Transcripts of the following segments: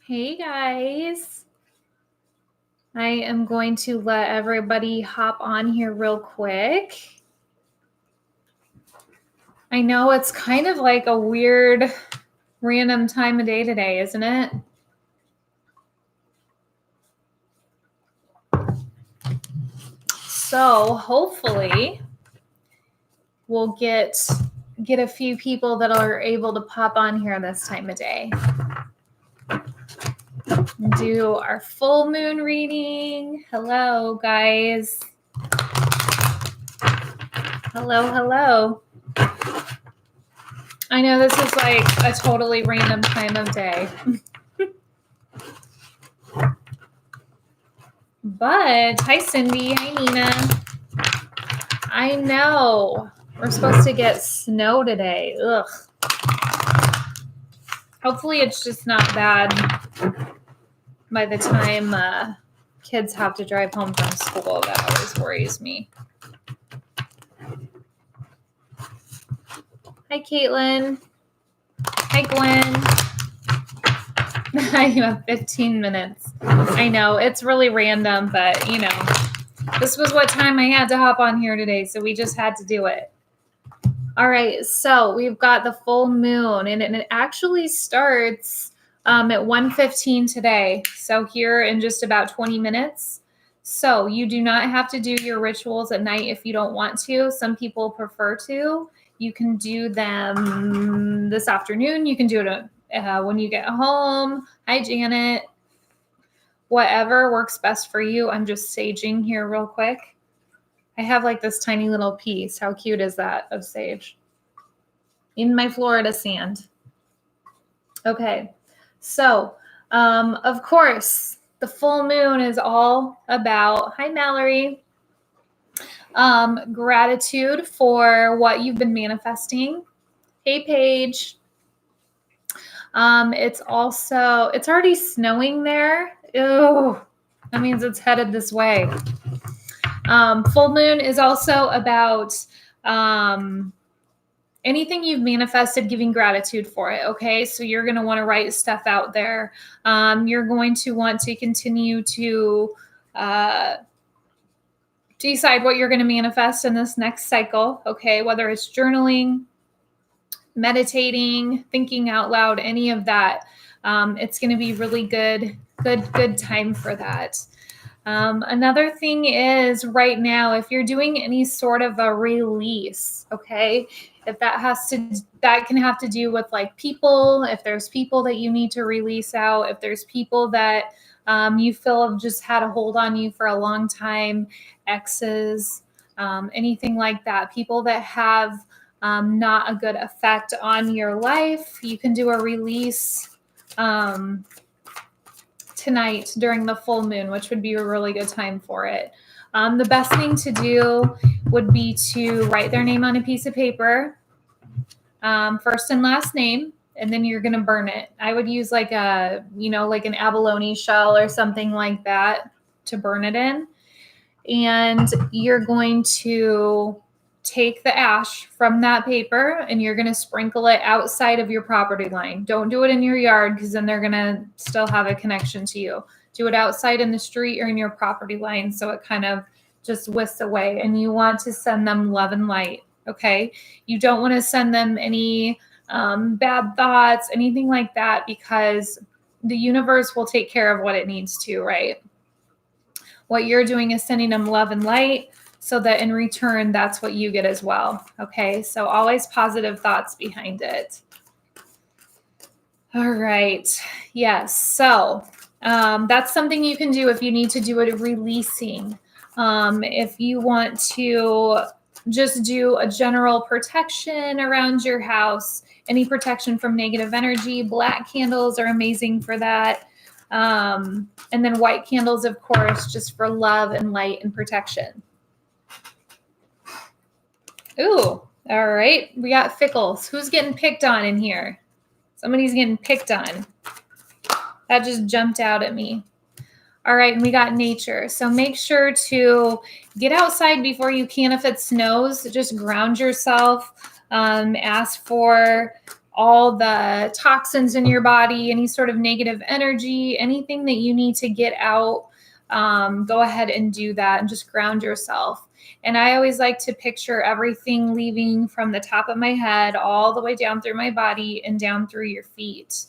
Hey guys, I am going to let everybody hop on here real quick. I know it's kind of like a weird, random time of day today, isn't it? So hopefully we'll get a few people that are able to pop on here this time of day. Do our full moon reading. Hello, guys. Hello. I know this is like a totally random time of day. But hi, Cindy. Hi, Nina. I know. We're supposed to get snow today. Ugh. Hopefully it's just not bad by the time kids have to drive home from school. That always worries me. Hi, Caitlin. Hi, Gwen. You have 15 minutes. I know, it's really random, but you know, this was what time I had to hop on here today, so we just had to do it. All right, so we've got the full moon, and it actually starts at 1:15 today. So here in just about 20 minutes. So you do not have to do your rituals at night if you don't want to. Some people prefer to. You can do them this afternoon. You can do it when you get home. Hi, Janet. Whatever works best for you. I'm just saging here real quick. I have like this tiny little piece. How cute is that of sage? In my Florida sand. Okay. So, of course, the full moon is all about, hi, Mallory, gratitude for what you've been manifesting. Hey, Paige. It's already snowing there. Ew, that means it's headed this way. Full moon is also about anything you've manifested, giving gratitude for it. Okay. So you're going to want to write stuff out there. You're going to want to continue to decide what you're going to manifest in this next cycle. Okay. Whether it's journaling, meditating, thinking out loud, any of that. It's going to be really good time for that. Another thing is right now, if you're doing any sort of a release, okay, if that can have to do with like people, if there's people that you need to release out, if there's people that you feel have just had a hold on you for a long time, exes, anything like that, people that have not a good effect on your life, you can do a release tonight during the full moon, which would be a really good time for it. The best thing to do would be to write their name on a piece of paper, first and last name, and then you're going to burn it. I would use like like an abalone shell or something like that to burn it in. And you're going to take the ash from that paper and you're going to sprinkle it outside of your property line. Don't do it in your yard because then they're going to still have a connection to you. Do it outside in the street or in your property line so it kind of just whisks away. And you want to send them love and light, okay? You don't want to send them any bad thoughts, anything like that, because the universe will take care of what it needs to, right? What you're doing is sending them love and light, so that in return, that's what you get as well. Okay, so always positive thoughts behind it. All right, yes, so that's something you can do if you need to do a releasing. If you want to just do a general protection around your house, any protection from negative energy, black candles are amazing for that. And then white candles, of course, just for love and light and protection. Ooh, all right. We got Fickles. Who's getting picked on in here? Somebody's getting picked on. That just jumped out at me. All right, and we got nature. So make sure to get outside before you can if it snows. Just ground yourself. Ask for all the toxins in your body, any sort of negative energy, anything that you need to get out, go ahead and do that and just ground yourself. And I always like to picture everything leaving from the top of my head all the way down through my body and down through your feet.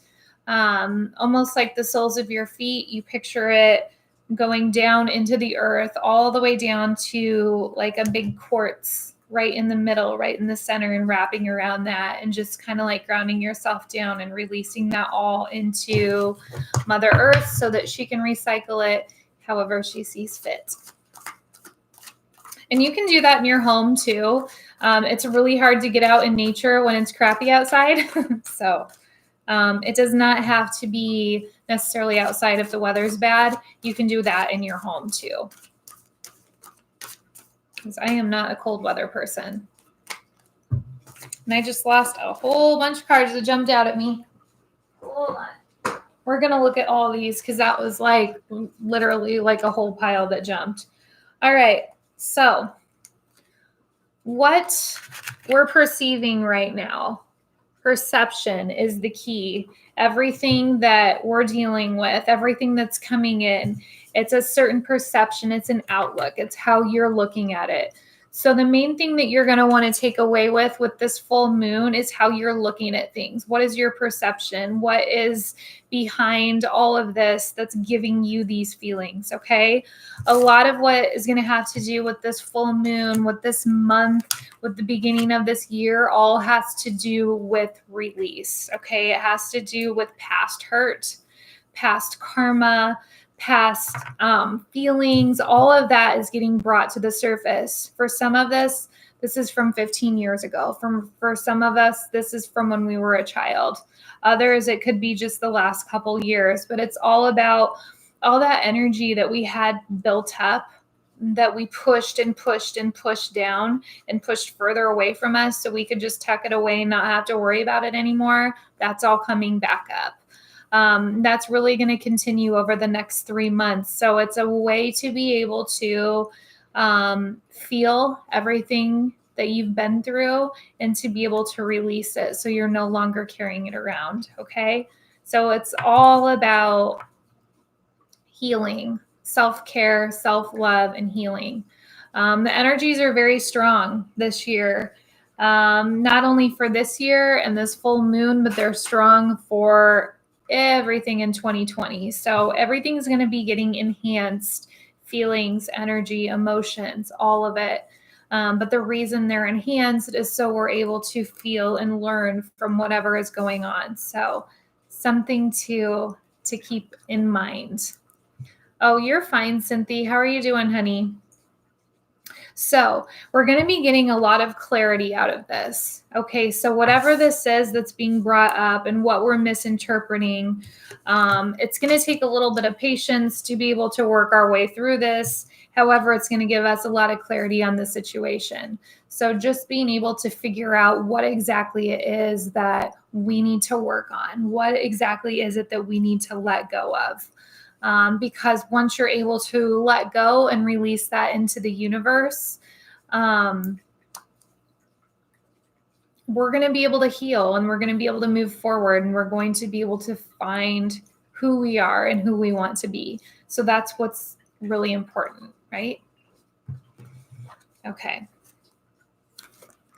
Almost like the soles of your feet, you picture it going down into the earth all the way down to like a big quartz right in the middle, right in the center, and wrapping around that and just kind of like grounding yourself down and releasing that all into Mother Earth so that she can recycle it however she sees fit. And you can do that in your home too. It's really hard to get out in nature when it's crappy outside. So it does not have to be necessarily outside if the weather's bad. You can do that in your home too. Because I am not a cold weather person. And I just lost a whole bunch of cards that jumped out at me. Hold on. We're going to look at all these because that was like literally like a whole pile that jumped. All right. So what we're perceiving right now, perception is the key. Everything that we're dealing with, everything that's coming in, it's a certain perception. It's an outlook. It's how you're looking at it. So the main thing that you're going to want to take away with this full moon is how you're looking at things. What is your perception? What is behind all of this that's giving you these feelings? Okay. A lot of what is going to have to do with this full moon, with this month, with the beginning of this year, all has to do with release. Okay. It has to do with past hurt, past karma, past feelings. All of that is getting brought to the surface. For some of this is from 15 years ago. For some of us, this is from when we were a child. Others, it could be just the last couple years, but it's all about all that energy that we had built up, that we pushed and pushed and pushed down and pushed further away from us so we could just tuck it away and not have to worry about it anymore. That's all coming back up. That's really going to continue over the next 3 months. So it's a way to be able to feel everything that you've been through and to be able to release it so you're no longer carrying it around. Okay. So it's all about healing, self-care, self-love, and healing. The energies are very strong this year. Not only for this year and this full moon, but they're strong for everything in 2020. So everything is going to be getting enhanced, feelings, energy, emotions, all of it. But the reason they're enhanced is so we're able to feel and learn from whatever is going on. So something to keep in mind. Oh, you're fine, Cynthia. How are you doing, honey? So we're going to be getting a lot of clarity out of this. Okay, so whatever this is that's being brought up and what we're misinterpreting, it's going to take a little bit of patience to be able to work our way through this. However, it's going to give us a lot of clarity on the situation. So just being able to figure out what exactly it is that we need to work on. What exactly is it that we need to let go of? Because once you're able to let go and release that into the universe, we're going to be able to heal and we're going to be able to move forward and we're going to be able to find who we are and who we want to be. So that's what's really important, right? Okay.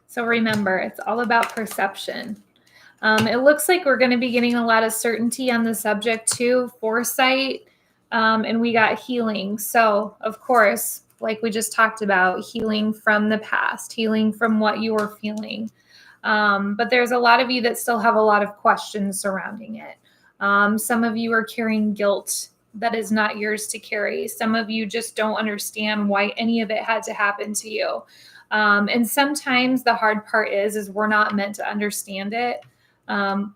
So remember, it's all about perception. It looks like we're going to be getting a lot of certainty on the subject too, foresight. And we got healing. So, of course, like we just talked about, healing from the past, healing from what you were feeling. But there's a lot of you that still have a lot of questions surrounding it. Some of you are carrying guilt that is not yours to carry. Some of you just don't understand why any of it had to happen to you. And sometimes the hard part is we're not meant to understand it.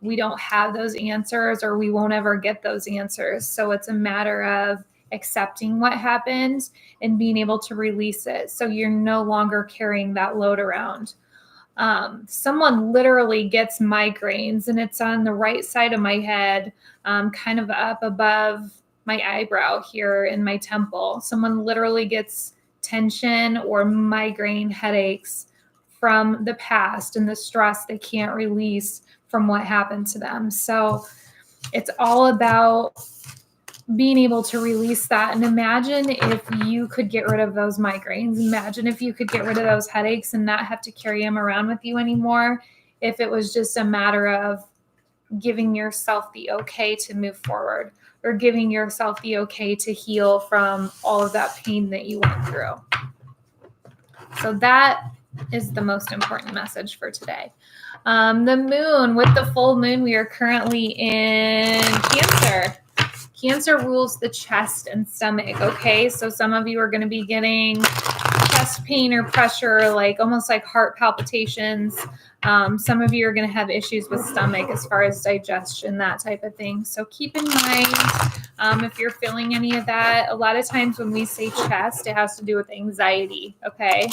We don't have those answers or we won't ever get those answers. So it's a matter of accepting what happened and being able to release it. So you're no longer carrying that load around. Someone literally gets migraines and it's on the right side of my head, kind of up above my eyebrow here in my temple. Someone literally gets tension or migraine headaches from the past and the stress they can't release from what happened to them. So it's all about being able to release that. And imagine if you could get rid of those migraines. Imagine if you could get rid of those headaches and not have to carry them around with you anymore. If it was just a matter of giving yourself the okay to move forward, or giving yourself the okay to heal from all of that pain that you went through. So that is the most important message for today. The moon, with the full moon, we are currently in Cancer. Cancer rules the chest and stomach, okay? So some of you are going to be getting chest pain or pressure, like almost like heart palpitations. Some of you are going to have issues with stomach as far as digestion, that type of thing. So keep in mind, if you're feeling any of that, a lot of times when we say chest, it has to do with anxiety, okay?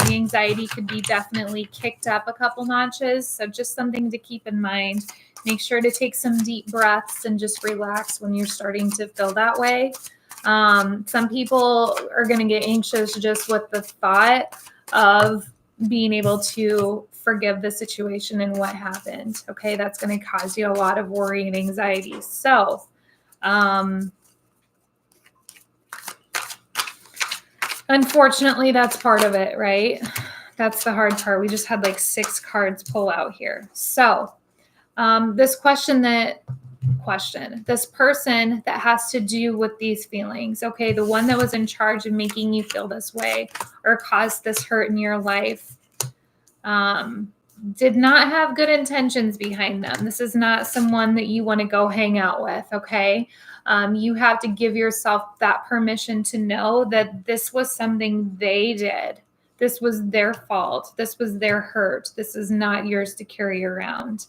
The anxiety could be definitely kicked up a couple notches. So just something to keep in mind. Make sure to take some deep breaths and just relax when you're starting to feel that way. Some people are going to get anxious just with the thought of being able to forgive the situation and what happened. Okay, that's going to cause you a lot of worry and anxiety. So, unfortunately, that's part of it, right? That's the hard part. We just had like 6 cards pull out here. So, this person that has to do with these feelings, okay, the one that was in charge of making you feel this way or caused this hurt in your life, did not have good intentions behind them. This is not someone that you want to go hang out with, okay? You have to give yourself that permission to know that this was something they did. This was their fault. This was their hurt. This is not yours to carry around.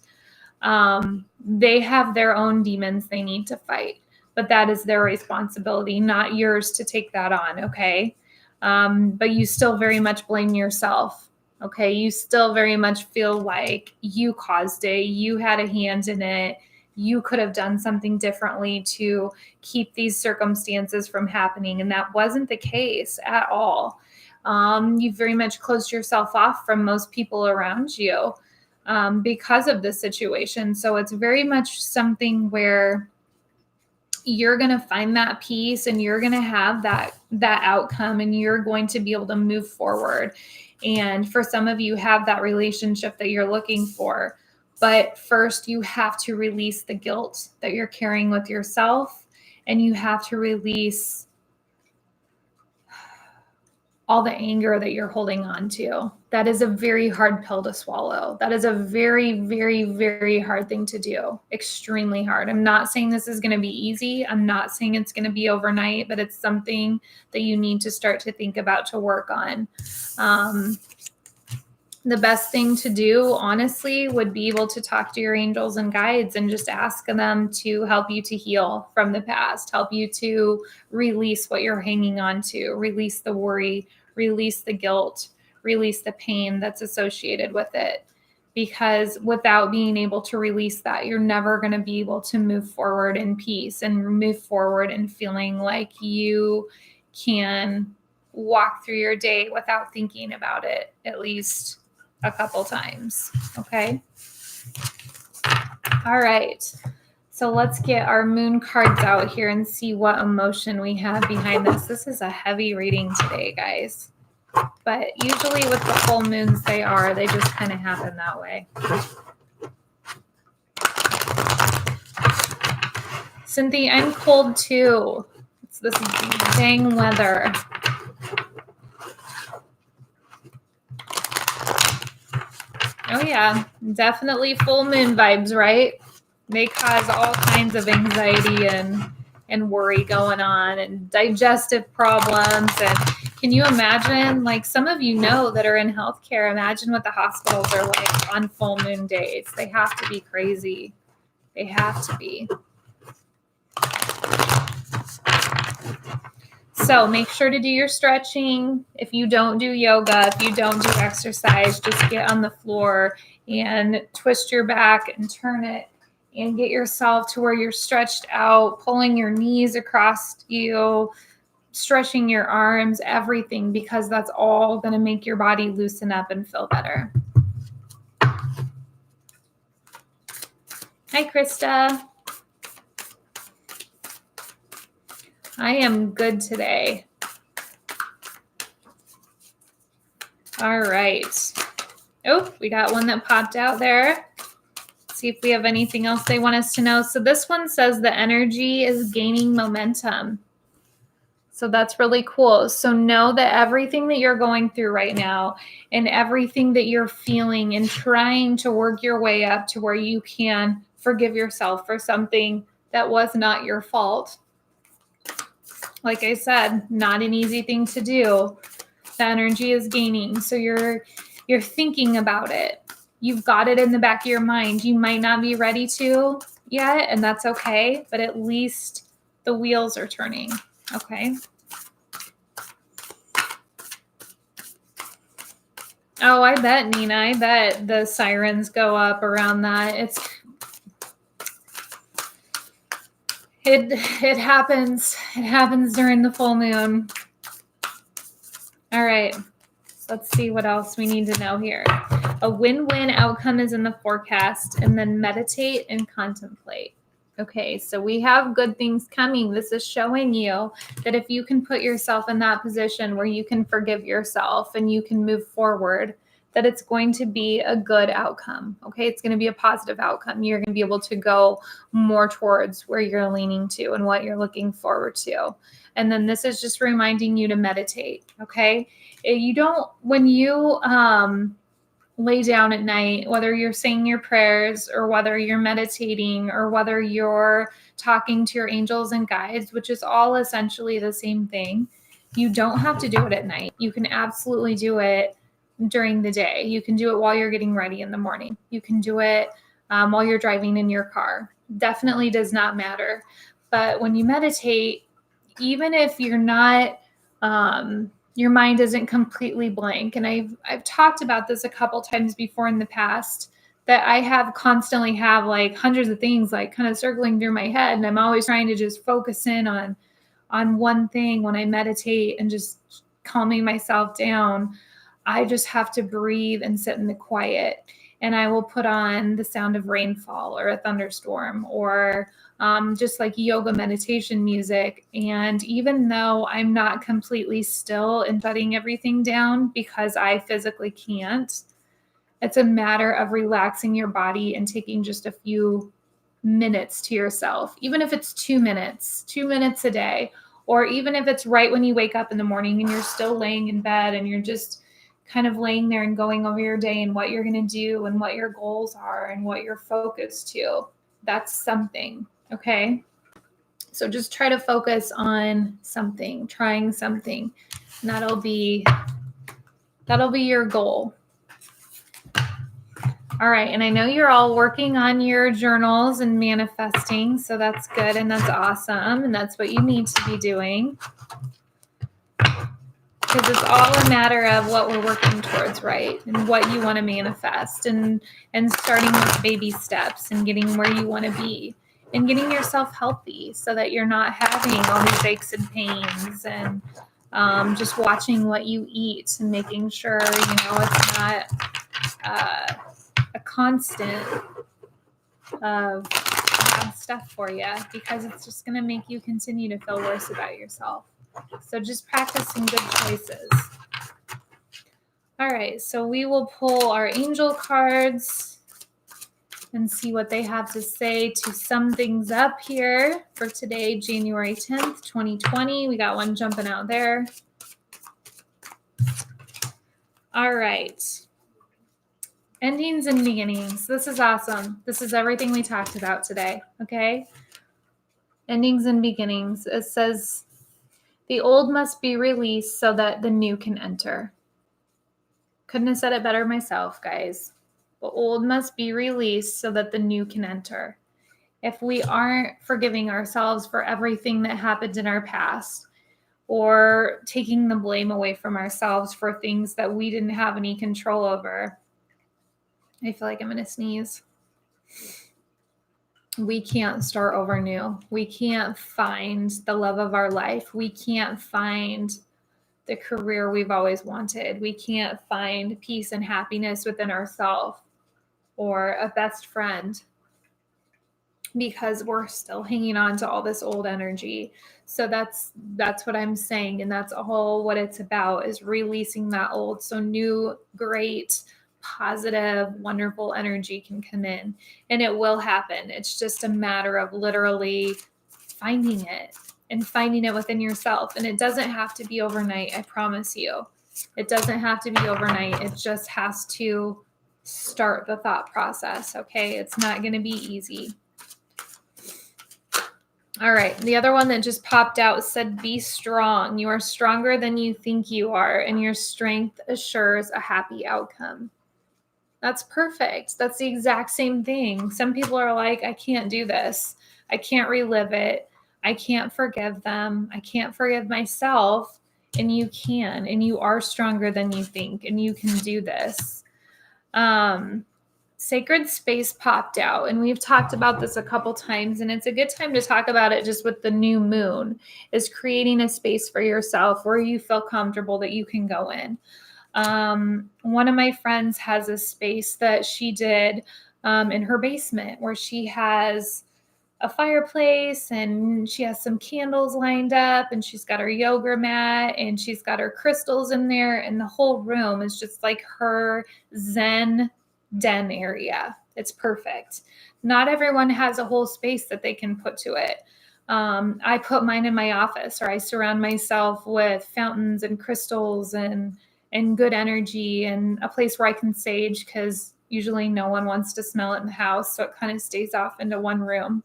They have their own demons they need to fight, but that is their responsibility, not yours to take that on. Okay. But you still very much blame yourself. Okay. You still very much feel like you caused it. You had a hand in it. You could have done something differently to keep these circumstances from happening. And that wasn't the case at all. You very much closed yourself off from most people around you. Because of the situation. So it's very much something where you're going to find that peace and you're going to have that outcome and you're going to be able to move forward. And for some of you have that relationship that you're looking for. But first you have to release the guilt that you're carrying with yourself, and you have to release all the anger that you're holding on to. That is a very hard pill to swallow. That is a very, very, very hard thing to do. Extremely hard. I'm not saying this is going to be easy. I'm not saying it's going to be overnight, but it's something that you need to start to think about to work on. The best thing to do, honestly, would be able to talk to your angels and guides and just ask them to help you to heal from the past, help you to release what you're hanging on to, release the worry, release the guilt, release the pain that's associated with it. Because without being able to release that, you're never going to be able to move forward in peace and move forward in feeling like you can walk through your day without thinking about it at least a couple times. Okay. All right. So let's get our moon cards out here and see what emotion we have behind this. This is a heavy reading today, guys. But usually with the full moons, they just kind of happen that way. Cynthia, I'm cold too. It's this dang weather. Oh yeah, definitely full moon vibes, right? They cause all kinds of anxiety and worry going on and digestive problems. And can you imagine, like some of you know that are in healthcare, imagine what the hospitals are like on full moon days. They have to be crazy. They have to be. So make sure to do your stretching. If you don't do yoga, if you don't do exercise, just get on the floor and twist your back and turn it and get yourself to where you're stretched out, pulling your knees across you, stretching your arms, everything, because that's all going to make your body loosen up and feel better. Hi, Krista. I am good today. All right. Oh, we got one that popped out there. Let's see if we have anything else they want us to know. So this one says the energy is gaining momentum. So that's really cool. So know that everything that you're going through right now and everything that you're feeling and trying to work your way up to where you can forgive yourself for something that was not your fault. Like I said, not an easy thing to do. The energy is gaining. So you're thinking about it. You've got it in the back of your mind. You might not be ready to yet, and that's okay, but at least the wheels are turning. Okay. Oh, I bet, Nina. I bet the sirens go up around that. It happens. It happens during the full moon. All right. Let's see what else we need to know here. A win-win outcome is in the forecast, and then meditate and contemplate. Okay, so we have good things coming. This is showing you that if you can put yourself in that position where you can forgive yourself and you can move forward, that it's going to be a good outcome. Okay, it's going to be a positive outcome. You're going to be able to go more towards where you're leaning to and what you're looking forward to. And then this is just reminding you to meditate. Okay, you don't, when you lay down at night, whether you're saying your prayers or whether you're meditating or whether you're talking to your angels and guides, which is all essentially the same thing, you don't have to do it at night. You can absolutely do it during the day. You can do it while you're getting ready in the morning. You can do it while you're driving in your car. Definitely does not matter. But when you meditate, even if you're not your mind isn't completely blank. And I've talked about this a couple times before in the past, that I constantly have like hundreds of things like kind of circling through my head. And I'm always trying to just focus in on one thing when I meditate and just calming myself down. I just have to breathe and sit in the quiet. And I will put on the sound of rainfall or a thunderstorm or just like yoga meditation music. And even though I'm not completely still and shutting everything down because I physically can't, it's a matter of relaxing your body and taking just a few minutes to yourself, even if it's 2 minutes a day, or even if it's right when you wake up in the morning and you're still laying in bed and you're just kind of laying there and going over your day and what you're going to do and what your goals are and what you're focused to. That's something. Okay. So just try to focus on something, trying something. And that'll be your goal. All right. And I know you're all working on your journals and manifesting. So that's good. And that's awesome. And that's what you need to be doing. Because it's all a matter of what we're working towards, right? And what you want to manifest and starting with baby steps and getting where you want to be and getting yourself healthy so that you're not having all these aches and pains and just watching what you eat and making sure, it's not a constant of bad stuff for you, because it's just going to make you continue to feel worse about yourself. So just practice some good choices. All right, so we will pull our angel cards and see what they have to say to sum things up here for today, January 10th, 2020. We got one jumping out there. All right. Endings and beginnings. This is awesome. This is everything we talked about today, okay? Endings and beginnings. It says, the old must be released so that the new can enter. Couldn't have said it better myself, guys. The old must be released so that the new can enter. If we aren't forgiving ourselves for everything that happened in our past, or taking the blame away from ourselves for things that we didn't have any control over, I feel like I'm going to sneeze. We can't start over new. We can't find the love of our life. We can't find the career we've always wanted. We can't find peace and happiness within ourselves or a best friend because we're still hanging on to all this old energy. So that's what I'm saying. And that's all what it's about, is releasing that old, so new, great, positive, wonderful energy can come in, and it will happen. It's just a matter of literally finding it and finding it within yourself. And it doesn't have to be overnight. I promise you, it doesn't have to be overnight. It just has to start the thought process. Okay. It's not going to be easy. All right. The other one that just popped out said, be strong. You are stronger than you think you are, and your strength assures a happy outcome. That's perfect. That's the exact same thing. Some people are like, I can't do this. I can't relive it. I can't forgive them. I can't forgive myself. And you can, and you are stronger than you think, and you can do this. Sacred space popped out, and we've talked about this a couple times, and it's a good time to talk about it just with the new moon, is creating a space for yourself where you feel comfortable that you can go in. One of my friends has a space that she did in her basement, where she has a fireplace and she has some candles lined up, and she's got her yoga mat and she's got her crystals in there, and the whole room is just like her Zen den area. It's perfect. Not everyone has a whole space that they can put to it. I put mine in my office, or I surround myself with fountains and crystals and good energy, and a place where I can sage, because usually no one wants to smell it in the house. So it kind of stays off into one room.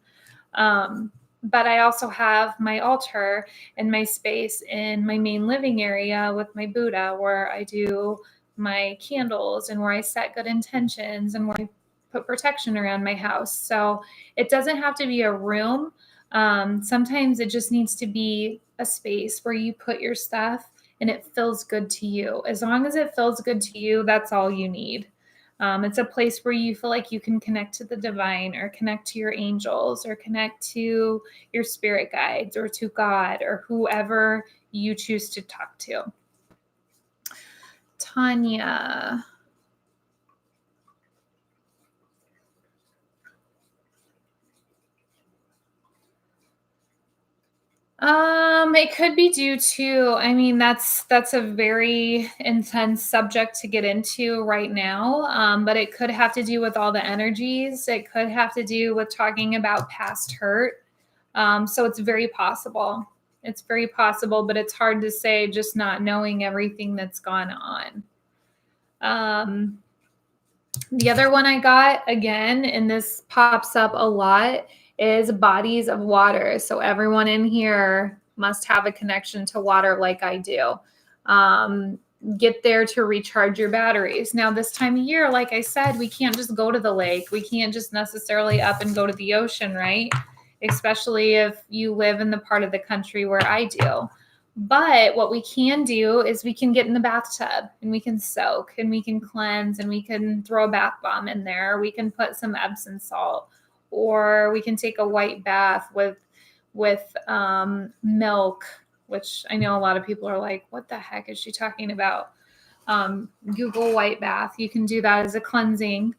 But I also have my altar and my space in my main living area with my Buddha, where I do my candles and where I set good intentions and where I put protection around my house. So it doesn't have to be a room. Sometimes it just needs to be a space where you put your stuff and it feels good to you. As long as it feels good to you, that's all you need. It's a place where you feel like you can connect to the divine, or connect to your angels, or connect to your spirit guides, or to God, or whoever you choose to talk to. Tanya. It could be due to, I mean, that's a very intense subject to get into right now. But it could have to do with all the energies. It could have to do with talking about past hurt. So it's very possible. It's very possible, but it's hard to say just not knowing everything that's gone on. The other one I got, again, and this pops up a lot, is bodies of water. So everyone in here must have a connection to water like I do. Get there to recharge your batteries. Now, this time of year, like I said, we can't just go to the lake. We can't just necessarily up and go to the ocean, right? Especially if you live in the part of the country where I do. But what we can do is we can get in the bathtub and we can soak and we can cleanse and we can throw a bath bomb in there. We can put some Epsom salt, or we can take a white bath with milk, which I know a lot of people are like, what the heck is she talking about? Google white bath. You can do that as a cleansing.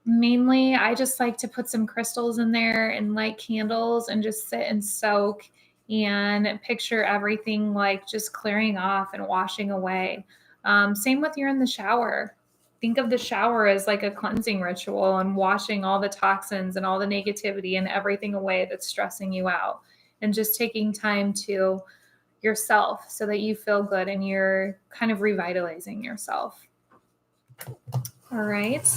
Mainly, I just like to put some crystals in there and light candles and just sit and soak and picture everything like just clearing off and washing away. Same with you're in the shower. Think of the shower as like a cleansing ritual and washing all the toxins and all the negativity and everything away that's stressing you out, and just taking time to yourself so that you feel good and you're kind of revitalizing yourself. All right.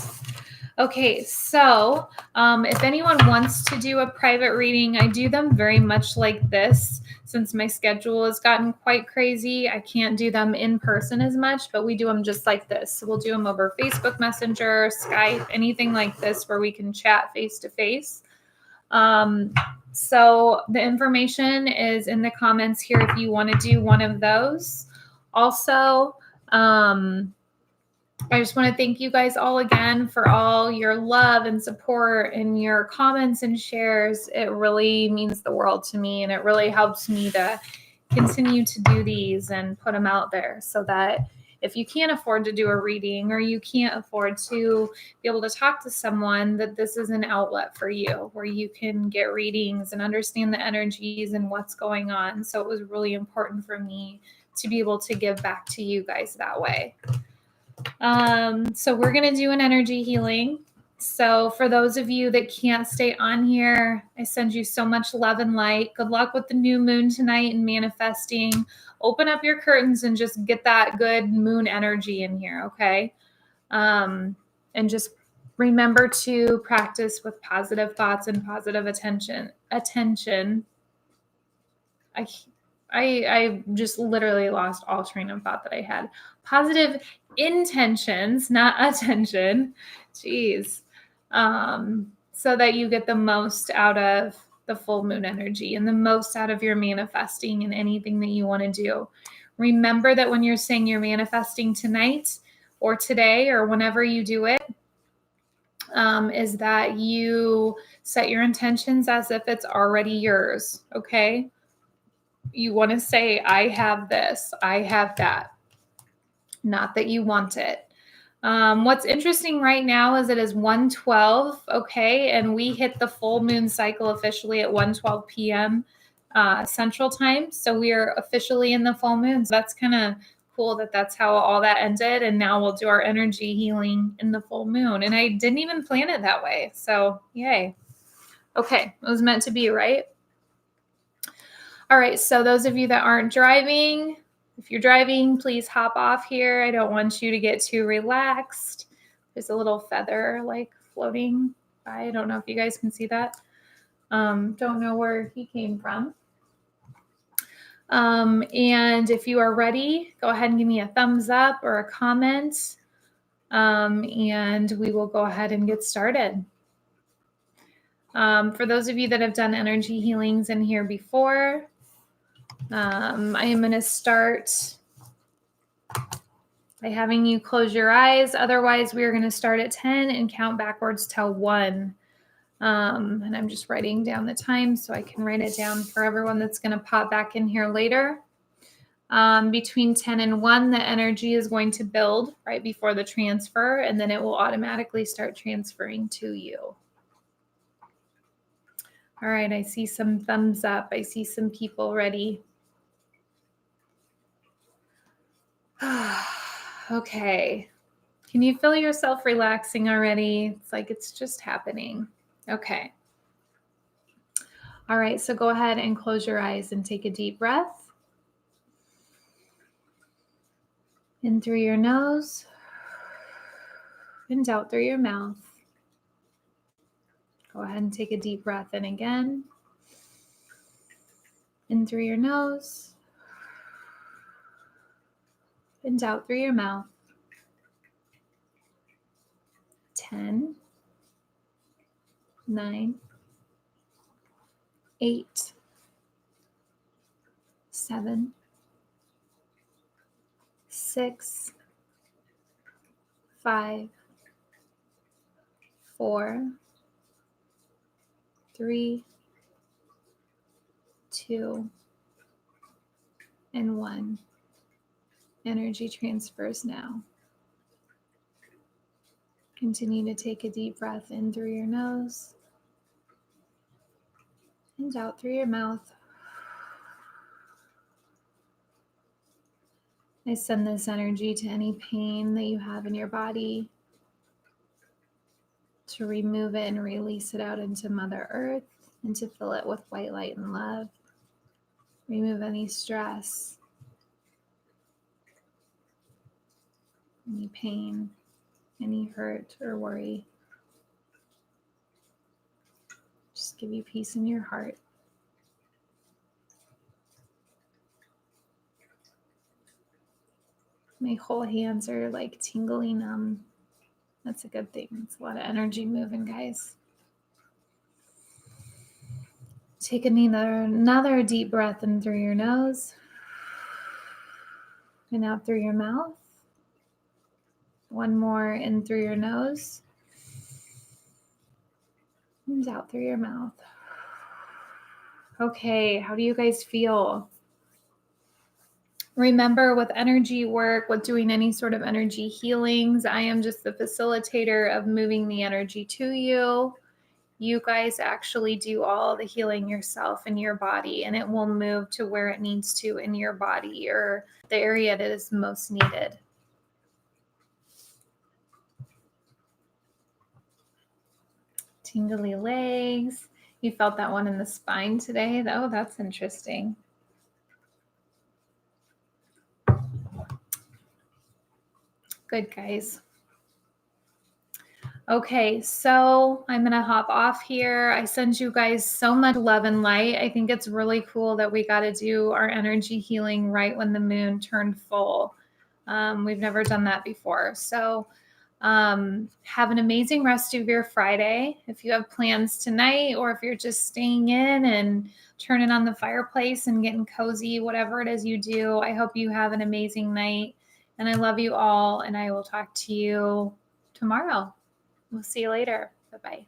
Okay, so if anyone wants to do a private reading, I do them very much like this. Since my schedule has gotten quite crazy, I can't do them in person as much, but we do them just like this. So we'll do them over Facebook Messenger, Skype, anything like this where we can chat face to face. So the information is in the comments here if you want to do one of those. Also, I just want to thank you guys all again for all your love and support and your comments and shares. It really means the world to me, and it really helps me to continue to do these and put them out there so that if you can't afford to do a reading or you can't afford to be able to talk to someone, that this is an outlet for you where you can get readings and understand the energies and what's going on. So it was really important for me to be able to give back to you guys that way. So we're going to do an energy healing. So for those of you that can't stay on here, I send you so much love and light. Good luck with the new moon tonight and manifesting. Open up your curtains and just get that good moon energy in here, okay? And just remember to practice with positive thoughts and positive attention. I just literally lost all train of thought that I had. Positive intentions, not attention. Jeez. So that you get the most out of the full moon energy and the most out of your manifesting and anything that you want to do. Remember that when you're saying you're manifesting tonight or today or whenever you do it, is that you set your intentions as if it's already yours, okay? You want to say, I have this, I have that, not that you want it. What's interesting right now is it is 1:12, okay? And we hit the full moon cycle officially at 1:12 p.m. Central time. So we are officially in the full moon. So that's kind of cool that that's how all that ended. And now we'll do our energy healing in the full moon. And I didn't even plan it that way. So yay. Okay, it was meant to be, right? All right, so those of you that aren't driving, if you're driving, please hop off here. I don't want you to get too relaxed. There's a little feather like floating by. I don't know if you guys can see that. Don't know where he came from. And if you are ready, go ahead and give me a thumbs up or a comment. And we will go ahead and get started. For those of you that have done energy healings in here before, I am going to start by having you close your eyes. Otherwise, we are going to start at 10 and count backwards till 1. And I'm just writing down the time so I can write it down for everyone that's going to pop back in here later. Between 10 and 1, the energy is going to build right before the transfer, and then it will automatically start transferring to you. All right, I see some thumbs up. I see some people ready. Okay. Can you feel yourself relaxing already? It's like it's just happening. Okay. All right, so go ahead and close your eyes and take a deep breath. In through your nose and out through your mouth. Go ahead and take a deep breath in again. In through your nose and out through your mouth. 10, 9, 8, 7, 6, 5, 4, 3, 2, and 1. Energy transfers now. Continue to take a deep breath in through your nose and out through your mouth. I send this energy to any pain that you have in your body, to remove it and release it out into Mother Earth and to fill it with white light and love. Remove any stress, any pain, any hurt or worry. Just give you peace in your heart. My whole hands are like tingly numb. That's a good thing. It's a lot of energy moving, guys. Take another deep breath in through your nose and out through your mouth. One more in through your nose and out through your mouth. Okay, how do you guys feel? Remember, with energy work, with doing any sort of energy healings, I am just the facilitator of moving the energy to you. You guys actually do all the healing yourself in your body, and it will move to where it needs to in your body or the area that is most needed. Tingly legs. You felt that one in the spine today. Oh, that's interesting. Good, guys. Okay, so I'm going to hop off here. I send you guys so much love and light. I think it's really cool that we got to do our energy healing right when the moon turned full. We've never done that before. So have an amazing rest of your Friday. If you have plans tonight, or if you're just staying in and turning on the fireplace and getting cozy, whatever it is you do, I hope you have an amazing night. And I love you all, and I will talk to you tomorrow. We'll see you later. Bye-bye.